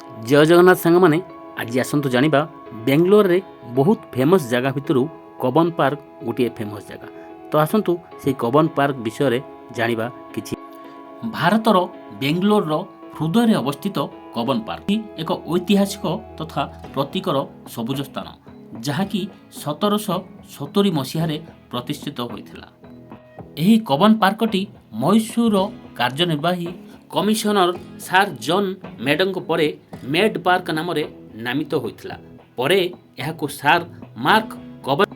जय जगन्नाथ सांग मैंने आज आसतु जाना बेंगलोर रे बहुत फेमस जगह भितर कबन पार्क गोटे फेमस जगह। तो आसतु से कबन पार्क विषय रे जानिबा किछि। भारतर बेंगलोर रो हृदय अवस्थित कबन पार्क एक ऐतिहासिक तथा प्रतीकर सबुज स्थान जहाँकि 1770 मसीह प्रतिष्ठित होइथिला। एही कबन पार्कटी मैसूर कार्यनिर्वाही कमिशनर सार जॉन मेडଙ୍କ परे मेड पार्क नाम नामित होइथिला। परे एहाकु सार मार्क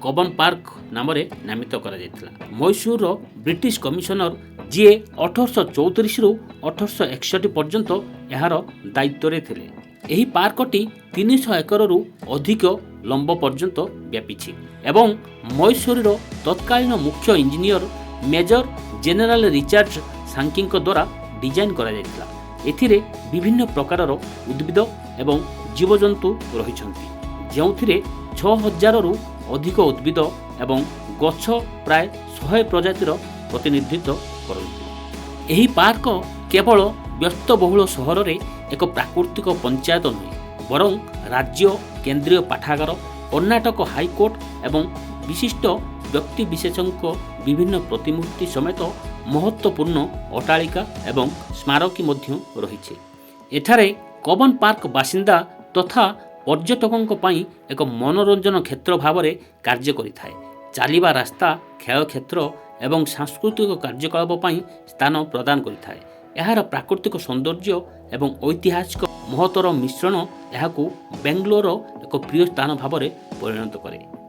कबन पार्क नाम नामित करा जायथिला। मैसूर ब्रिटिश कमिशनर जी 1834 रु 1861 पर्यंत एहार दायित्व रे थिले। एही पार्कटी 300 एकर रु अधिक लंब पर्यंत व्यापीछि एवं मैसूर तत्कालीन मुख्य इंजीनियर मेजर जेनेराल रिचार्ड सांकी द्वारा डिजाइन करा जायथिला। एथिरे विभिन्न प्रकार उद्भिद एवं जीवजंतु रहिछन्ति, जेउथिरे 6000 रु अधिक उद्भिद एवं गछ प्राय 100 प्रजातिर प्रतिनिधित्व करନ୍ତି। एही पार्क केवल व्यस्तबहुल सहर रे एक प्राकृतिक पंचायत नुहे बरं राज्य केंद्रीय पाठागार, कर्णाटक हाईकोर्ट एवं विशिष्ट व्यक्ति विशेषज्ञ विभिन्न प्रतिमूर्ति समेत महत्वपूर्ण अट्टालिका एवं स्मारकी मध्य रही। एठारे कबन पार्क बासिंदा तथा पर्यटकों पाई एक मनोरंजन क्षेत्र भाव में कार्य करिथाए। चलिबा रास्ता, खेल क्षेत्र एवं सांस्कृतिक कार्यकलाप पाई स्थान प्रदान करिथाए। एहार प्राकृतिक सौंदर्य एवं ऐतिहासिक महत्वर मिश्रण एहाकू बेंगलोर एक प्रिय स्थान भाव में परिणत करे।